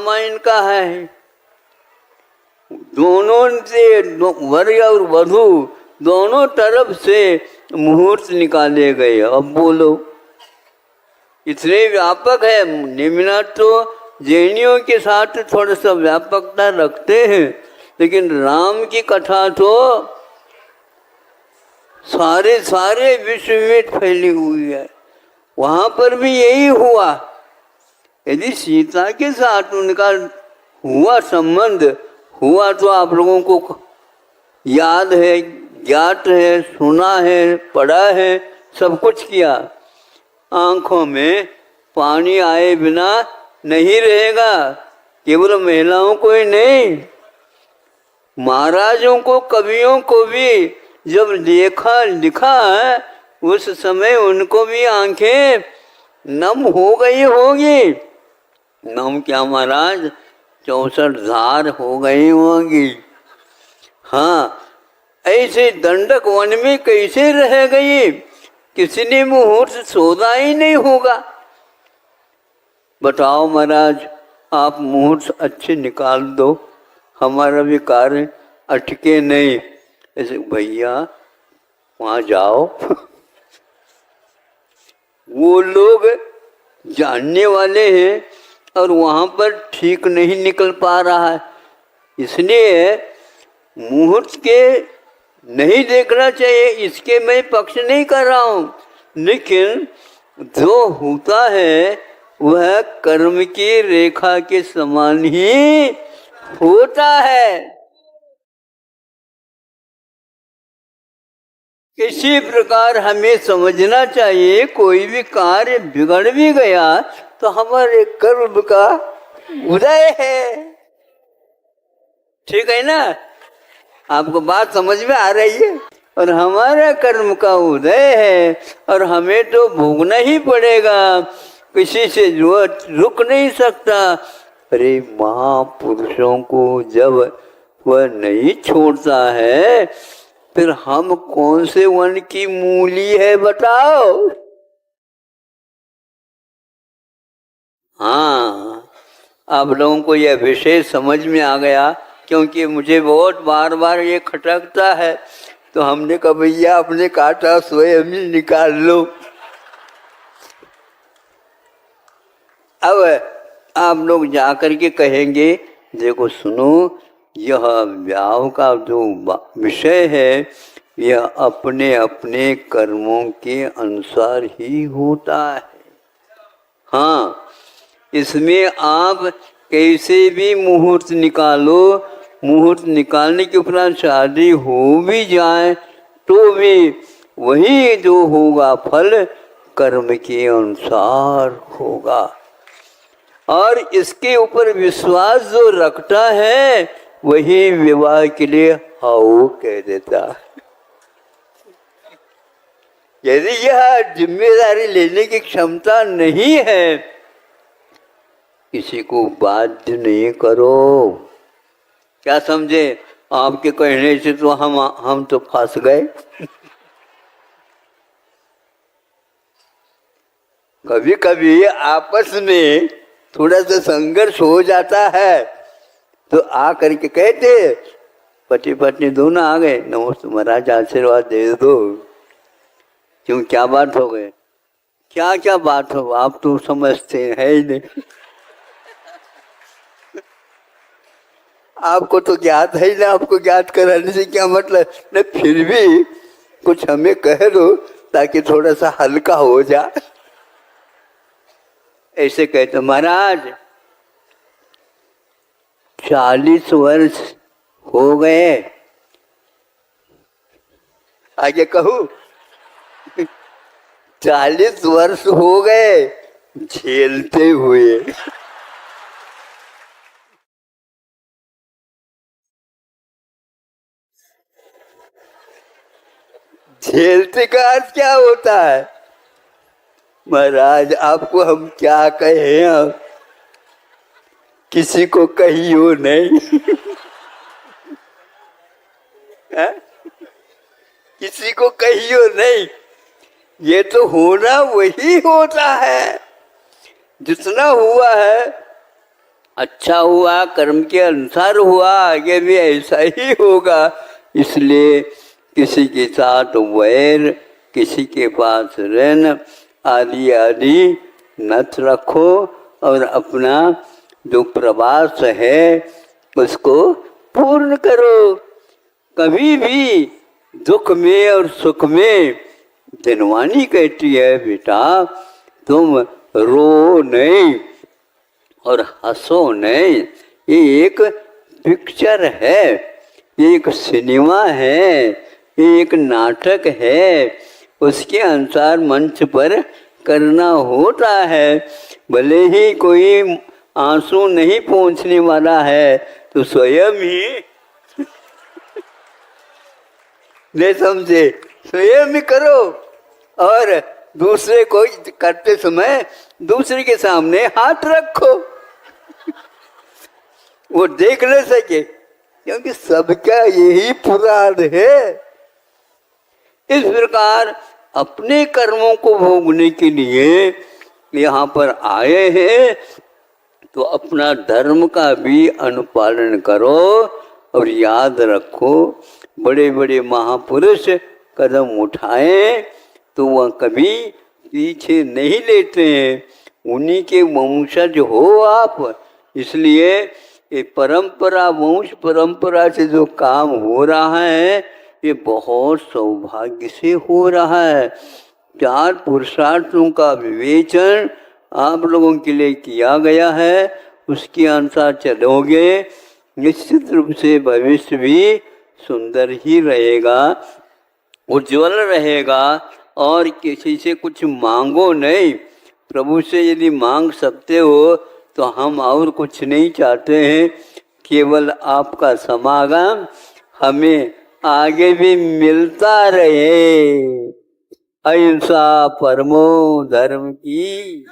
Drama इनका है। दोनों से वर और वधू दोनों तरफ से मुहूर्त निकाले गए। अब बोलो, इतने व्यापक है। निम्ना तो जैनियों के साथ थोड़ा सा व्यापकता रखते हैं, लेकिन राम की कथा तो सारे विश्व में फैली हुई है। वहां पर भी यही हुआ। यदि सीता के साथ उनका हुआ संबंध हुआ तो आप लोगों को याद है, ज्ञात है, सुना है, पढ़ा है, सब कुछ किया। आंखों में पानी आए बिना नहीं रहेगा। केवल महिलाओं को ही नहीं, महाराजों को, कवियों को भी जब देखा लिखा है उस समय उनको भी आंखें नम हो गई होगी। नम क्या महाराज, 64 धार हो गई होंगी। हाँ, ऐसे दंडक वन में कैसे रह गई? किसी ने मुहूर्त सोचा ही नहीं होगा। बताओ महाराज, आप मुहूर्त अच्छे निकाल दो, हमारा भी कार्य अटके नहीं। ऐसे भैया वहाँ जाओ वो लोग जानने वाले हैं और वहाँ पर ठीक नहीं निकल पा रहा है, इसलिए मुहूर्त के नहीं देखना चाहिए। इसके मैं पक्ष नहीं कर रहा हूँ, लेकिन जो होता है वह कर्म की रेखा के समान ही होता है। इसी प्रकार हमें समझना चाहिए, कोई भी कार्य बिगड़ भी गया तो हमारे कर्म का उदय है। ठीक है ना? आपको बात समझ में आ रही है? और हमारा कर्म का उदय है और हमें तो भोगना ही पड़ेगा, किसी से रुक नहीं सकता। अरे महापुरुषों को जब वह नहीं छोड़ता है, फिर हम कौन से वन की मूली है बताओ? हाँ, आप लोगों को यह विषय समझ में आ गया, क्योंकि मुझे बहुत बार बार ये खटकता है। तो हमने कहा भैया अपने कांटा स्वयं ही निकाल लो। अब आप लोग जाकर के कहेंगे, देखो सुनो, यह व्याह का जो विषय है यह अपने अपने कर्मों के अनुसार ही होता है। हाँ, इसमें आप कैसे भी मुहूर्त निकालो, मुहूर्त निकालने के उपरांत शादी हो भी जाए तो भी वही जो होगा फल कर्म के अनुसार होगा। और इसके ऊपर विश्वास जो रखता है वही विवाह के लिए हाउ कह देता है। यदि यह जिम्मेदारी लेने की क्षमता नहीं है, किसी को बाध्य नहीं करो। क्या समझे? आपके कहने से तो हम तो फंस गए। कभी कभी आपस में थोड़ा सा संघर्ष हो जाता है तो आ करके कहते, पति पत्नी दोनों आ गए, नमस्ते महाराज आशीर्वाद दे दो। क्यों, क्या बात हो गई? क्या क्या बात हो, आप तो समझते हैं ही नहीं। आपको तो ज्ञात है ही ना, आपको ज्ञात कराने से क्या मतलब? न फिर भी कुछ हमें कह दो ताकि थोड़ा सा हल्का हो जाए। ऐसे कहते महाराज 40 वर्ष हो गए, आगे कहूँ 40 वर्ष हो गए झेलते हुए। झेलते का अर्थ क्या होता है? महाराज आपको हम क्या कहें, आप किसी को कहियो नहीं। किसी को कहियो नहीं, ये तो होना वही होता है। जितना हुआ है अच्छा हुआ, कर्म के अनुसार हुआ, आगे भी ऐसा ही होगा। इसलिए किसी के साथ वैर, किसी के पास ऋण आदि आदि मत रखो और अपना जो प्रवास है उसको पूर्ण करो। कभी भी दुख में और सुख में धनवानी कहती है, बेटा तुम रो नहीं और हंसो नहीं। ये एक पिक्चर है, ये एक सिनेमा है, ये एक नाटक है, उसके अनुसार मंच पर करना होता है। भले ही कोई आंसू नहीं पहुंचने वाला है तो स्वयं ही नहीं समझे, स्वयं ही करो और दूसरे को करते समय दूसरे के सामने हाथ रखो, वो देख न सके, क्योंकि सबका यही पुराण है। इस प्रकार अपने कर्मों को भोगने के लिए यहाँ पर आए हैं तो अपना धर्म का भी अनुपालन करो और याद रखो, बड़े बड़े महापुरुष कदम उठाएं तो वह कभी पीछे नहीं लेते हैं, उन्हीं के वंशज हो आप। इसलिए ये परंपरा, वंश परंपरा से जो काम हो रहा है ये बहुत सौभाग्य से हो रहा है। 4 पुरुषार्थों का विवेचन आप लोगों के लिए किया गया है, उसके अनुसार चलोगे निश्चित रूप से भविष्य भी सुंदर ही रहेगा, उज्जवल रहेगा। और किसी से कुछ मांगो नहीं, प्रभु से यदि मांग सकते हो तो हम और कुछ नहीं चाहते हैं, केवल आपका समागम हमें आगे भी मिलता रहे। अहिंसा परमो धर्म की।